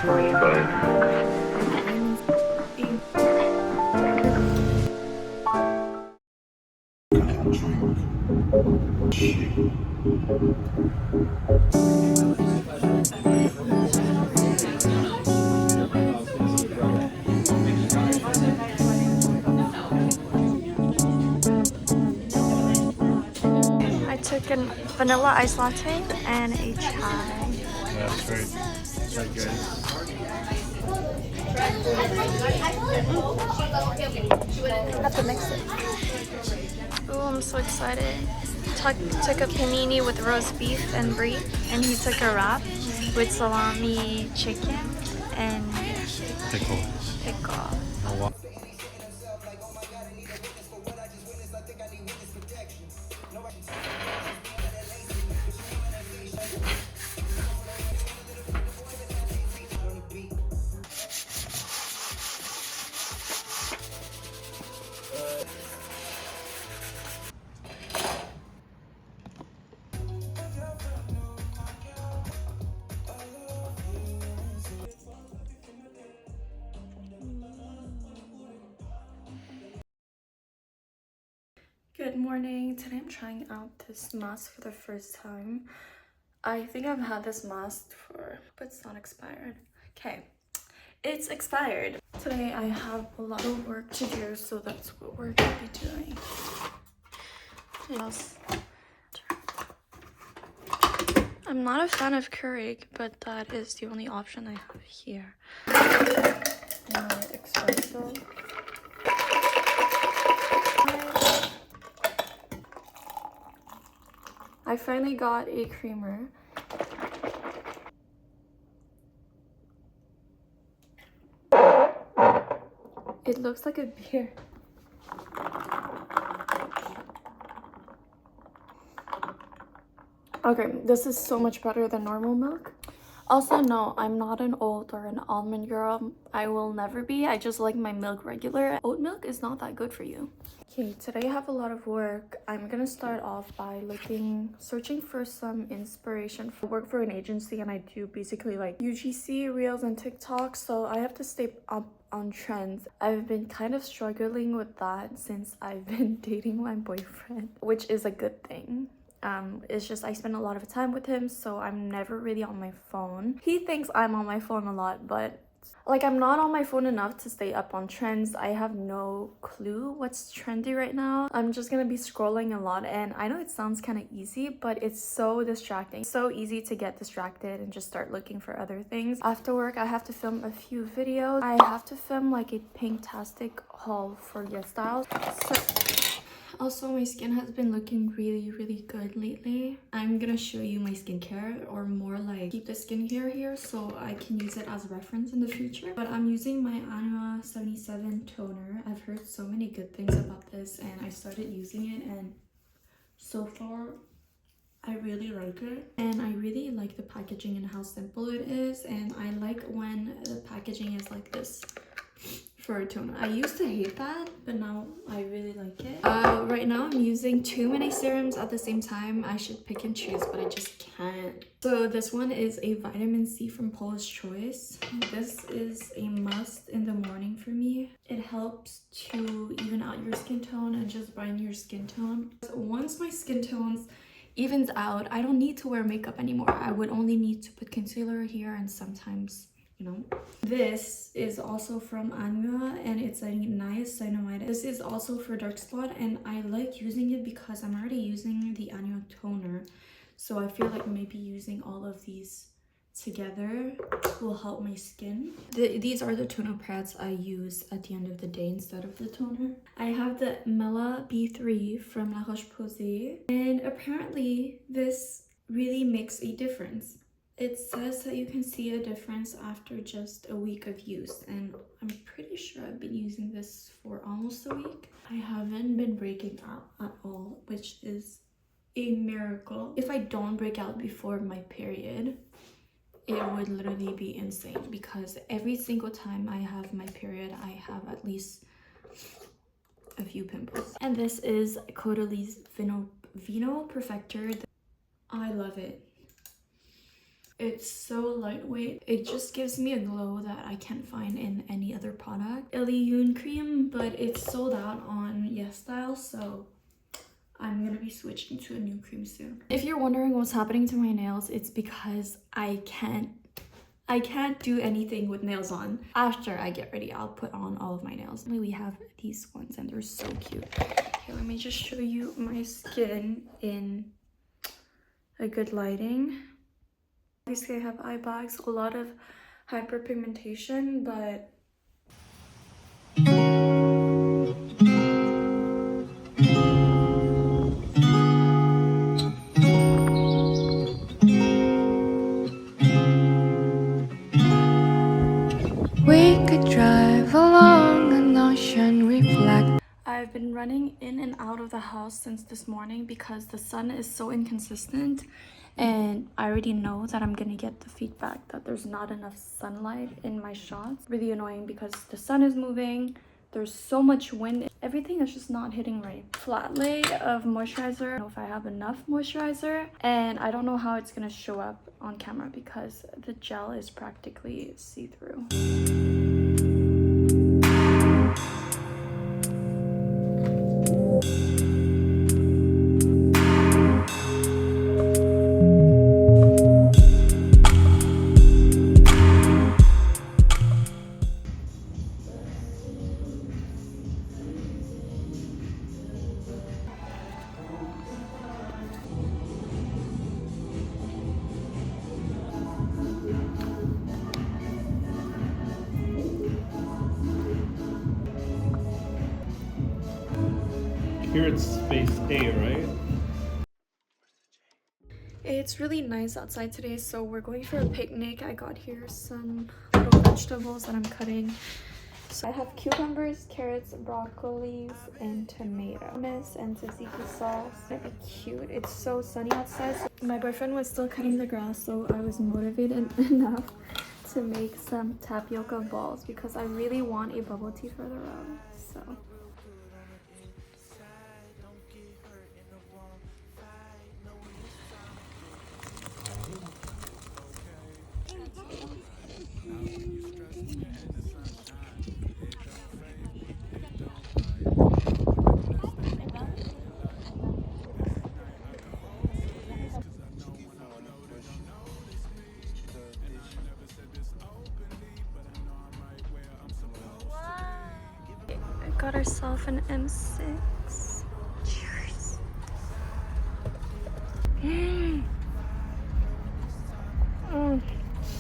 I took a vanilla ice latte and a chai. That's great. Is that good? Have to mix it. Oh, I'm so excited. Took a panini with roast beef and brie, and he took a wrap with salami, chicken, and Pickle. pickle. Oh, wow. Good morning. Today I'm trying out this mask for the first time. I think I've had this mask but it's not expired. Okay, it's expired. Today I have a lot of work to do, so that's what we're gonna be doing. Yes. I'm not a fan of Keurig, but that is the only option I have here. My espresso. I finally got a creamer. It looks like a beer. Okay, this is so much better than normal milk. Also, no, I'm not an oat or an almond girl. I will never be. I just like my milk regular. Oat milk is not that good for you. Okay, today I have a lot of work. I'm gonna start off by searching for some inspiration. I work for an agency and I do basically like UGC, Reels, and TikTok, so I have to stay up on trends. I've been kind of struggling with that since I've been dating my boyfriend, which is a good thing. It's just I spend a lot of time with him, so I'm never really on my phone. He thinks I'm on my phone a lot, but like I'm not on my phone enough to stay up on trends. I have no clue what's trendy right now. I'm just gonna be scrolling a lot, and I know it sounds kind of easy, but it's so distracting. So easy to get distracted and just start looking for other things. After work, I have to film a few videos. I have to film like a Pinktastic haul for YesStyle. Also, my skin has been looking really good lately. I'm gonna show you my skincare, or more like keep the skincare here so I can use it as a reference in the future. But I'm using my Anua 77 toner. I've heard so many good things about this and I started using it, and so far I really like it. And I really like the packaging and how simple it is, and I like when the packaging is like this for a toner. I used to hate that, but now I really like it. Right now I'm using too many serums at the same time. I should pick and choose, but I just can't. So this one is a vitamin C from Paula's Choice. This is a must in the morning for me. It helps to even out your skin tone and just brighten your skin tone. Once my skin tones evens out, I don't need to wear makeup anymore. I would only need to put concealer here and sometimes, you know. This is also from Anua and it's a niacinamide. This is also for dark spot, and I like using it because I'm already using the Anua toner, so I feel like maybe using all of these together will help my skin. These are the toner pads I use at the end of the day instead of the toner. I have the Mela B3 from La Roche-Posay, and apparently this really makes a difference. It says that you can see a difference after just a week of use, and I'm pretty sure I've been using this for almost a week. I haven't been breaking out at all, which is a miracle. If I don't break out before my period, it would literally be insane, because every single time I have my period, I have at least a few pimples. And this is Caudalie Vino Perfector. I love it. It's so lightweight. It just gives me a glow that I can't find in any other product. Yoon cream, but it's sold out on YesStyle, so I'm gonna be switching to a new cream soon. If you're wondering what's happening to my nails, it's because I can't do anything with nails on. After I get ready, I'll put on all of my nails. We have these ones and they're so cute. Here, let me just show you my skin in a good lighting. Obviously, I have eye bags, a lot of hyperpigmentation, but we could drive along an ocean reflect. I've been running in and out of the house since this morning because the sun is so inconsistent, and I already know that I'm gonna get the feedback that there's not enough sunlight in my shots. Really annoying because the sun is moving, there's so much wind, everything is just not hitting right. Flat lay of moisturizer. I don't know if I have enough moisturizer, and I don't know how it's gonna show up on camera because the gel is practically see-through. Here it's space A, right? It's really nice outside today, so we're going for a picnic. I got here some little vegetables that I'm cutting. So I have cucumbers, carrots, broccolis, and tomato. Hummus and tzatziki sauce. It'd be cute. It's so sunny outside. So my boyfriend was still cutting the grass, so I was motivated enough to make some tapioca balls because I really want a bubble tea for the road. So got ourselves an M6. Cheers.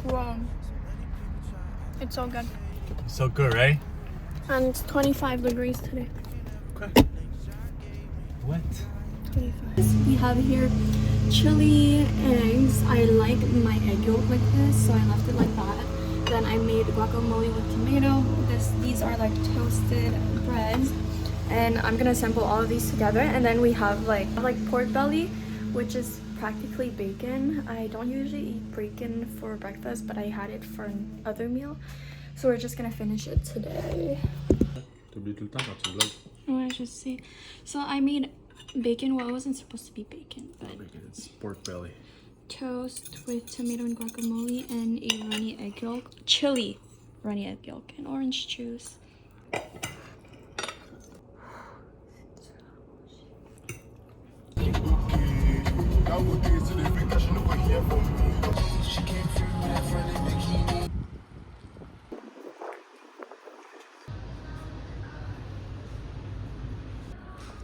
Wow. It's so good. So good, right? And it's 25 degrees today. Okay. What? 25. We have here chili eggs. I like my egg yolk like this, so I left it like that. Then I made guacamole with tomato. These are like toasted breads, and I'm gonna assemble all of these together. And then we have like pork belly, which is practically bacon. I don't usually eat bacon for breakfast, but I had it for another meal, so we're just gonna finish it today. T'oublies tout le temps quand tu vlogs. Ouais, je sais. So I made bacon. Well, it wasn't supposed to be bacon, but It's pork belly. toast with tomato and guacamole and a runny egg yolk, chili runny egg yolk, and orange juice.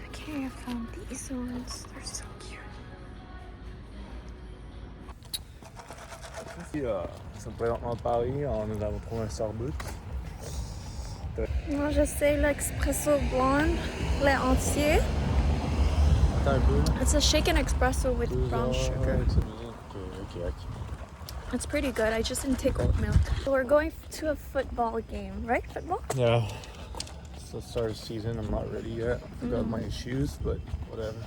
Okay, I found these ones. They're so cute. Nous sommes présentement à Paris, nous avons trouvé un sorbet. Moi, j'essaie l'expresso blonde, lait entier. Attends un peu. It's a shaken espresso with brown sugar. Ok. It's pretty good. I just didn't take oat milk. So we're going to a football game, right? Football? Yeah. It's the start of the season. I'm not ready yet. I forgot my shoes, but whatever.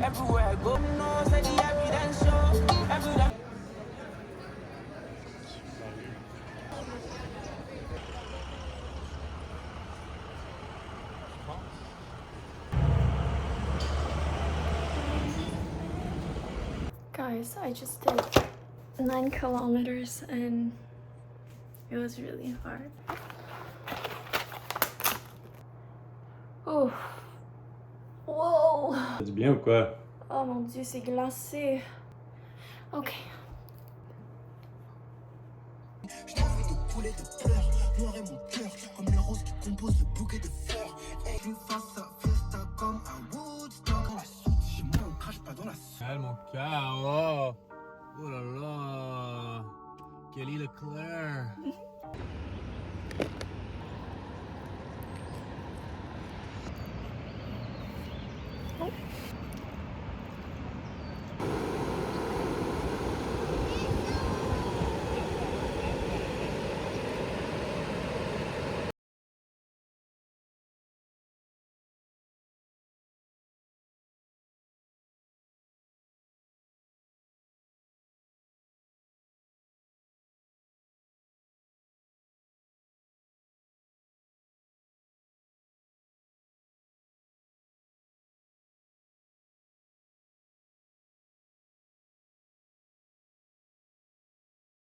Everywhere I go, no, say the evidence show. Guys, I just did 9 kilometers and it was really hard. Oh. Wow. Ça dit bien ou quoi? Oh mon dieu, c'est glacé. Ok. Je t'envie de couler de pleurs, noir et mon cœur.